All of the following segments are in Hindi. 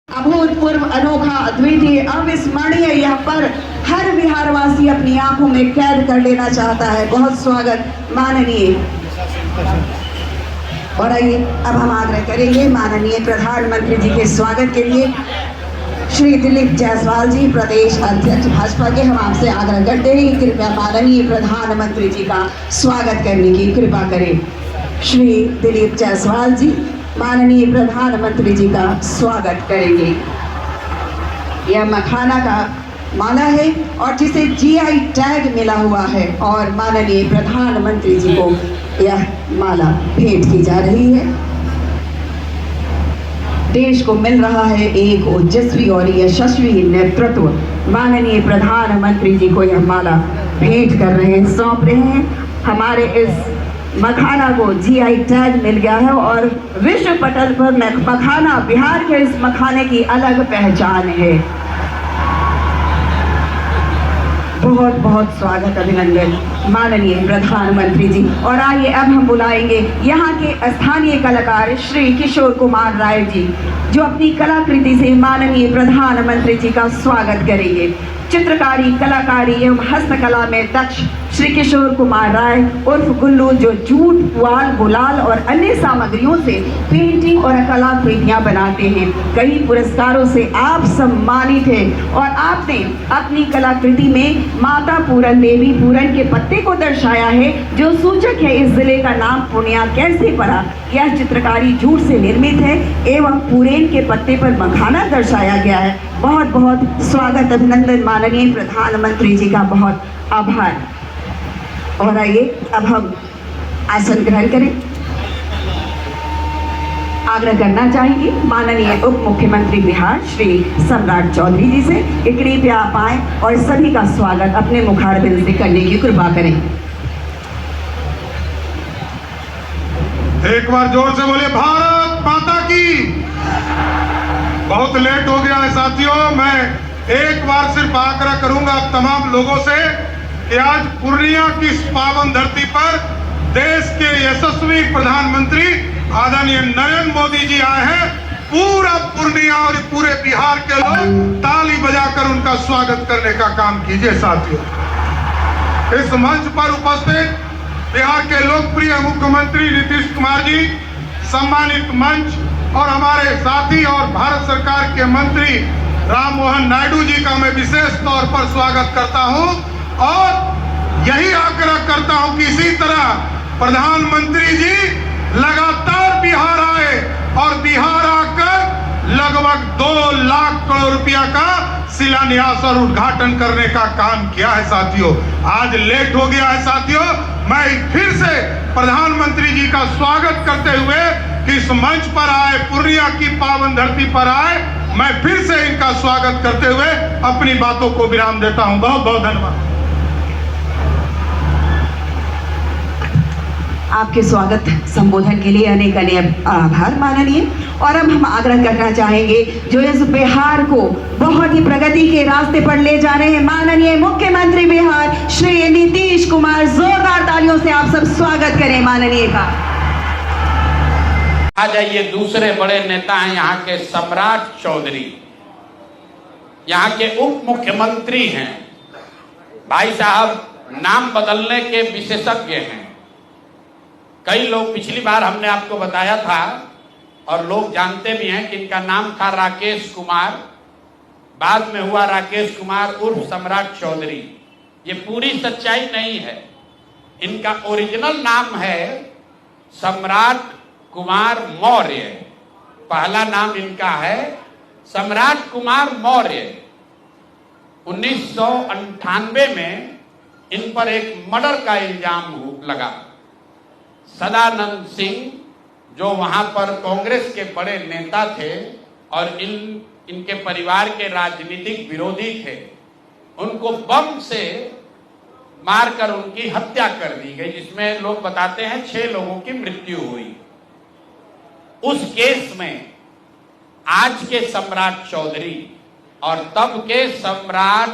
अभूतपूर्व, अनोखा, अद्वितीय, अविस्मरणीय यह पर हर बिहारवासी अपनी आंखों में कैद कर लेना चाहता है। बहुत स्वागत माननीय। और आइए अब हम आग्रह करेंगे माननीय प्रधानमंत्री जी के स्वागत के लिए। श्री दिलीप जायसवाल जी, प्रदेश अध्यक्ष भाजपा के, हम आपसे आग्रह करते हैं कि कृपया माननीय प्रधानमंत्री जी का स्वागत करने की कृपा करें। श्री दिलीप जायसवाल जी माननीय प्रधानमंत्री जी का स्वागत करेंगे। यह मखाना का माला है और जिसे जीआई टैग मिला हुआ है और माननीय प्रधानमंत्री जी को यह माला भेंट की जा रही है। देश को मिल रहा है एक ओजस्वी और यशस्वी नेतृत्व। माननीय प्रधानमंत्री जी को यह माला भेंट कर रहे हैं, सौंप रहे हैं। हमारे इस मखाना को जीआई टैग मिल गया है और विश्व पटल पर मखाना, बिहार के इस मखाने की अलग पहचान है। बहुत बहुत स्वागत, अभिनंदन माननीय प्रधानमंत्री जी। और आइए अब हम बुलाएंगे यहाँ के स्थानीय कलाकार श्री किशोर कुमार राय जी, जो अपनी कलाकृति से माननीय प्रधानमंत्री जी का स्वागत करेंगे। चित्रकारी, कलाकारी एवं हस्तकला में दक्ष श्री किशोर कुमार राय उर्फ गुल्लू, जो जूट, पुआल, गुलाल और अन्य सामग्रियों से पेंटिंग और कलाकृतियां बनाते हैं। कई पुरस्कारों से आप सम्मानित हैं और आपने अपनी कलाकृति में माता पूरन देवी पूरन के पत्ते को दर्शाया है, जो सूचक है इस जिले का नाम पूर्णिया कैसे पड़ा। यह चित्रकारी जूट से निर्मित है एवं पूरेन के पत्ते पर मखाना दर्शाया गया है। बहुत बहुत स्वागत, अभिनंदन माननीय प्रधानमंत्री जी का, बहुत आभार। और आइए अब हम आसन ग्रहण करें। आग्रह करना चाहेंगे माननीय उप मुख्यमंत्री बिहार श्री सम्राट चौधरी जी से कि कृपया आप आए और सभी का स्वागत अपने मुखारबिंद से करने की कृपा करें। एक बार जोर से बोले भारत माता की। बहुत लेट हो गया है साथियों। मैं एक बार सिर्फ आग्रह करूंगा आप तमाम लोगों से कि आज पूर्णिया की इस पावन धरती पर देश के यशस्वी प्रधानमंत्री आदरणीय नरेंद्र मोदी जी आए हैं। पूरा पूर्णिया और पूरे बिहार के लोग ताली बजाकर उनका स्वागत करने का काम कीजिए साथियों। इस मंच पर उपस्थित बिहार के लोकप्रिय मुख्यमंत्री नीतीश कुमार जी, सम्मानित मंच और हमारे साथी और भारत सरकार के मंत्री राम मोहन नायडू जी का मैं विशेष तौर पर स्वागत करता हूं और यही आग्रह करता हूं कि इसी तरह प्रधानमंत्री जी लगातार बिहार आए और बिहार आकर लगभग 2 लाख करोड़ रुपया का शिलान्यास और उद्घाटन करने का काम किया है साथियों। आज लेट हो गया है साथियों। मैं फिर से प्रधानमंत्री जी का स्वागत करते हुए कि इस मंच पर आए, पूर्णिया की पावन धरती पर आए, मैं फिर से इनका स्वागत करते हुए अपनी बातों को विराम देता हूं। बहुत बहुत धन्यवाद। आपके स्वागत संबोधन के लिए अनेक अनेक आभार माननीय। और अब हम आग्रह करना चाहेंगे जो इस बिहार को बहुत ही प्रगति के रास्ते पर ले जा रहे हैं, माननीय मुख्यमंत्री बिहार श्री नीतीश कुमार। जोरदार तालियों से आप सब स्वागत करें माननीय का। आ जाइए, दूसरे बड़े नेता हैं यहाँ के सम्राट चौधरी, यहाँ के उप मुख्यमंत्री हैं। भाई साहब नाम बदलने के विशेषज्ञ हैं। कई लोग, पिछली बार हमने आपको बताया था और लोग जानते भी हैं कि इनका नाम था राकेश कुमार, बाद में हुआ राकेश कुमार उर्फ सम्राट चौधरी। ये पूरी सच्चाई नहीं है। इनका ओरिजिनल नाम है सम्राट कुमार मौर्य। पहला नाम इनका है सम्राट कुमार मौर्य। 1998 में इन पर एक मर्डर का इल्जाम लगा। सदानंद सिंह, जो वहां पर कांग्रेस के बड़े नेता थे और इनके परिवार के राजनीतिक विरोधी थे, उनको बम से मारकर उनकी हत्या कर दी गई, जिसमें लोग बताते हैं 6 लोगों की मृत्यु हुई। उस केस में आज के सम्राट चौधरी और तब के सम्राट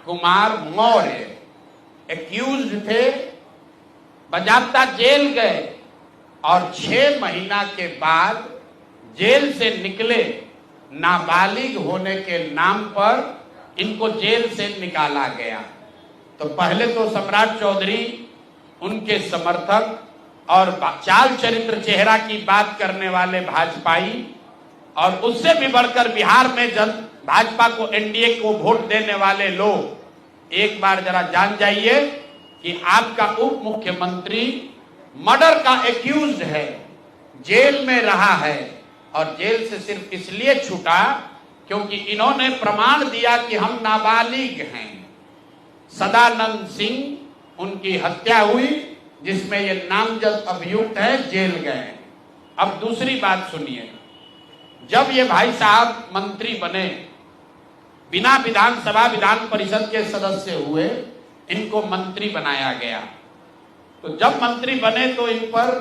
कुमार मौर्य एक्यूज्ड थे, बजाबता जेल गए और 6 महीना के बाद जेल से निकले नाबालिग होने के नाम पर इनको जेल से निकाला गया। तो पहले तो सम्राट चौधरी, उनके समर्थक और चाल चरित्र चेहरा की बात करने वाले भाजपाई, और उससे भी बढ़कर बिहार में भाजपा को, एनडीए को वोट देने वाले लोग एक बार जरा जान जाइए कि आपका उप मुख्यमंत्री मर्डर का एक्यूज्ड है, जेल में रहा है, और जेल से सिर्फ इसलिए छूटा क्योंकि इन्होंने प्रमाण दिया कि हम नाबालिग हैं। सदानंद सिंह, उनकी हत्या हुई जिसमें ये नामजद अभियुक्त है, जेल गए। अब दूसरी बात सुनिए, जब ये भाई साहब मंत्री बने, बिना विधानसभा विधान परिषद के सदस्य हुए, इनको मंत्री बनाया गया। तो जब मंत्री बने तो इन पर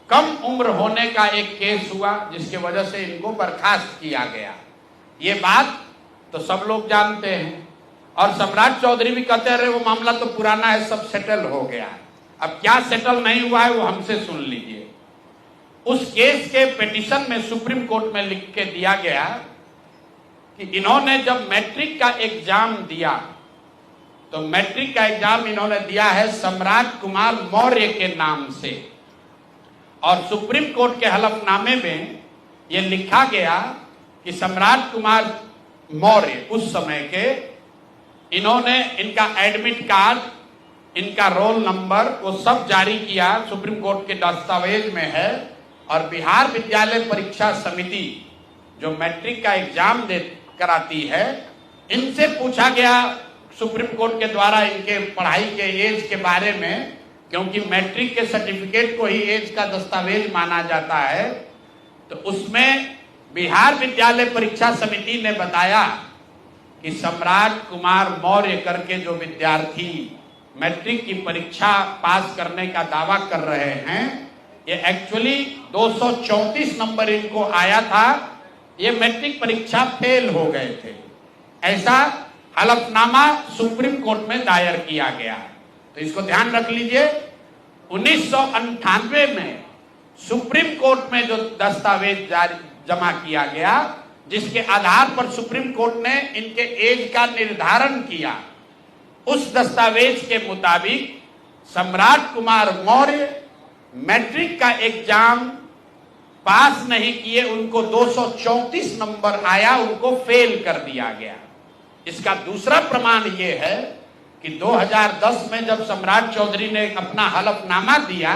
कम उम्र होने का एक केस हुआ जिसकी वजह से इनको बर्खास्त किया गया। ये बात तो सब लोग जानते हैं, और सम्राट चौधरी भी कहते रहे वो मामला तो पुराना है, सब सेटल हो गया है। अब क्या सेटल नहीं हुआ है वो हमसे सुन लीजिए। उस केस के पिटीशन में सुप्रीम कोर्ट में लिख के दिया गया कि इन्होंने जब मैट्रिक का एग्जाम दिया, तो मैट्रिक का एग्जाम इन्होंने दिया है सम्राट कुमार मौर्य के नाम से, और सुप्रीम कोर्ट के हलफनामे में यह लिखा गया कि सम्राट कुमार मौर्य उस समय के, इन्होंने इनका एडमिट कार्ड, इनका रोल नंबर, वो सब जारी किया, सुप्रीम कोर्ट के दस्तावेज में है। और बिहार विद्यालय परीक्षा समिति जो मैट्रिक का एग्जाम दे कराती है, इनसे पूछा गया सुप्रीम कोर्ट के द्वारा इनके पढ़ाई के एज के बारे में, क्योंकि मैट्रिक के सर्टिफिकेट को ही एज का दस्तावेज माना जाता है। तो उसमें बिहार विद्यालय परीक्षा समिति ने बताया कि सम्राट कुमार मौर्य करके जो विद्यार्थी मैट्रिक की परीक्षा पास करने का दावा कर रहे हैं, ये एक्चुअली 234 नंबर इनको आया था, ये मैट्रिक परीक्षा फेल हो गए थे। ऐसा हलफनामा सुप्रीम कोर्ट में दायर किया गया। तो इसको ध्यान रख लीजिए, 1998 में सुप्रीम कोर्ट में जो दस्तावेज जमा किया गया, जिसके आधार पर सुप्रीम कोर्ट ने इनके एज का निर्धारण किया, उस दस्तावेज के मुताबिक सम्राट कुमार मौर्य मैट्रिक का एग्जाम पास नहीं किए, उनको 234 नंबर आया, उनको फेल कर दिया गया। इसका दूसरा प्रमाण यह है कि 2010 में जब सम्राट चौधरी ने अपना हलफनामा दिया,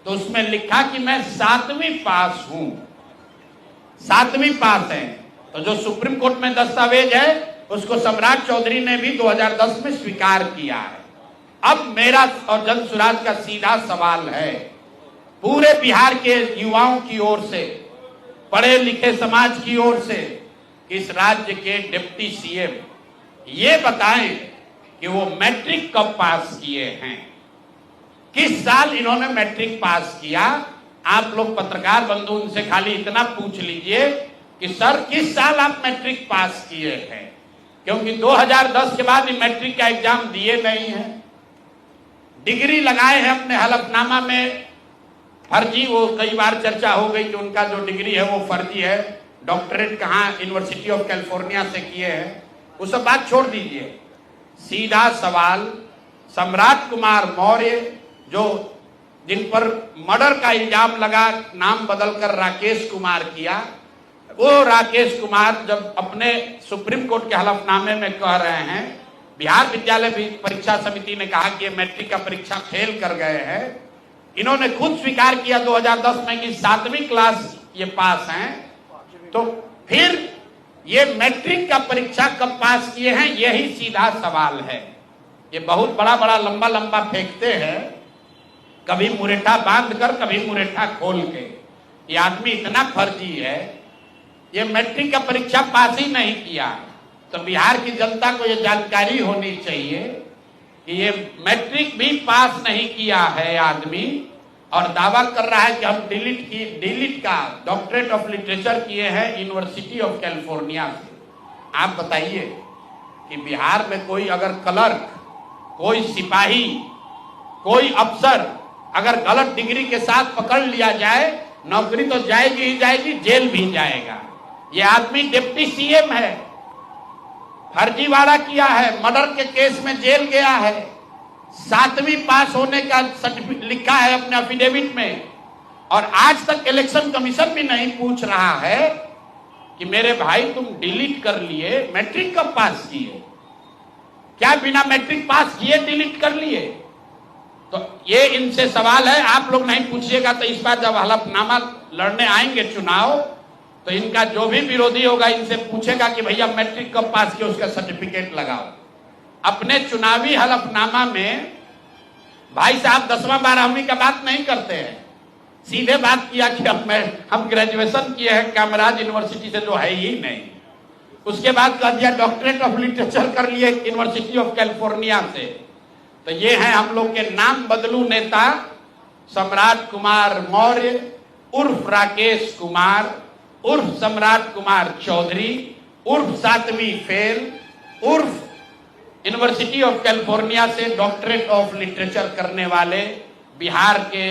तो उसमें लिखा कि मैं 7वीं पास हूं, 7वीं पास है। तो जो सुप्रीम कोर्ट में दस्तावेज है उसको सम्राट चौधरी ने भी 2010 में स्वीकार किया है। अब मेरा और जन सुराज का सीधा सवाल है पूरे बिहार के युवाओं की ओर से, पढ़े लिखे समाज की ओर से, कि इस राज्य के डिप्टी सीएम ये बताएं कि वो मैट्रिक कब पास किए हैं, किस साल इन्होंने मैट्रिक पास किया। आप लोग पत्रकार बंधु उनसे खाली इतना पूछ लीजिए कि सर किस साल आप मैट्रिक पास किए हैं, क्योंकि 2010 के बाद मैट्रिक का एग्जाम दिए नहीं है। डिग्री लगाए हैं अपने हलफनामा में, फर्जी, वो कई बार चर्चा हो गई कि उनका जो डिग्री है वो फर्जी है, डॉक्टरेट कहाँ यूनिवर्सिटी ऑफ कैलिफोर्निया से किए हैं, वो सब बात छोड़ दीजिए। सीधा सवाल, सम्राट कुमार मौर्य जो जिन पर मर्डर का इल्जाम लगा, नाम बदलकर राकेश कुमार किया, वो राकेश कुमार जब अपने सुप्रीम कोर्ट के हलफनामे में कह रहे हैं, बिहार विद्यालय परीक्षा समिति ने कहा कि ये मैट्रिक का परीक्षा फेल कर गए हैं, इन्होंने खुद स्वीकार किया 2010 में कि 7वीं क्लास ये पास हैं, तो फिर ये मैट्रिक का परीक्षा कब पास किए हैं, यही सीधा सवाल है। ये बहुत बड़ा बड़ा लंबा लंबा फेंकते हैं, कभी मुरेठा बांध कर, कभी मुरेठा खोल के। ये आदमी इतना फर्जी है, ये मैट्रिक का परीक्षा पास ही नहीं किया। तो बिहार की जनता को ये जानकारी होनी चाहिए कि ये मैट्रिक भी पास नहीं किया है आदमी, और दावा कर रहा है कि हम डिलीट का डॉक्टरेट ऑफ लिटरेचर किए हैं यूनिवर्सिटी ऑफ कैलिफोर्निया से। आप बताइए कि बिहार में कोई अगर क्लर्क, कोई सिपाही, कोई अफसर अगर गलत डिग्री के साथ पकड़ लिया जाए, नौकरी तो जाएगी ही जाएगी, जेल भी जाएगा। ये आदमी डिप्टी सीएम है, फर्जीवाड़ा किया है, मर्डर के केस में जेल गया है, 7वीं पास होने का सर्टिफिकेट लिखा है अपने एफिडेविट में, और आज तक इलेक्शन कमीशन भी नहीं पूछ रहा है कि मेरे भाई तुम डिलीट कर लिए, मैट्रिक कब पास किए? क्या बिना मैट्रिक पास किए डिलीट कर लिए? तो ये इनसे सवाल है, आप लोग नहीं पूछिएगा तो इस बार जब हलफनामा लड़ने आएंगे चुनाव, तो इनका जो भी विरोधी होगा इनसे पूछेगा कि भैया मैट्रिक कब पास किया, उसका सर्टिफिकेट लगाओ। अपने चुनावी हलफनामा में भाई साहब 10वां 12वीं का बात नहीं करते हैं, सीधे बात किया कि हम ग्रेजुएशन किए हैं कामराज यूनिवर्सिटी से, जो है ही नहीं। उसके बाद कह दिया डॉक्टरेट ऑफ लिटरेचर कर लिए यूनिवर्सिटी ऑफ कैलिफोर्निया से। तो ये है हम लोग के नाम बदलू नेता सम्राट कुमार मौर्य उर्फ राकेश कुमार उर्फ सम्राट कुमार चौधरी उर्फ 7वीं फेल उर्फ यूनिवर्सिटी ऑफ कैलिफोर्निया से डॉक्टरेट ऑफ लिटरेचर करने वाले बिहार के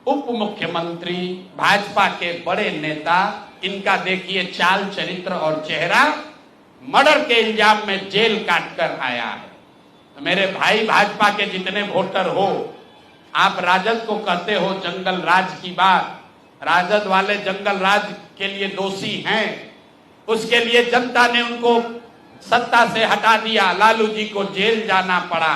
उप मुख्यमंत्री, भाजपा के बड़े नेता। इनका देखिए चाल चरित्र और चेहरा, मर्डर के इल्जाम में जेल काट कर आया है। तो मेरे भाई भाजपा के जितने वोटर हो, आप राजद को कहते हो जंगल राज की बात, राजद वाले जंगल राज के लिए दोषी हैं, उसके लिए जनता ने उनको सत्ता से हटा दिया, लालू जी को जेल जाना पड़ा।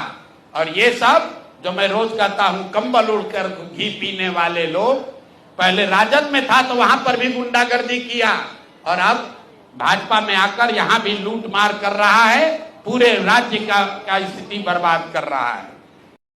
और ये सब जो मैं रोज कहता हूं कंबल उड़कर घी पीने वाले लोग, पहले राजद में था तो वहां पर भी गुंडागर्दी किया, और अब भाजपा में आकर यहां भी लूट मार कर रहा है, पूरे राज्य का स्थिति बर्बाद कर रहा है।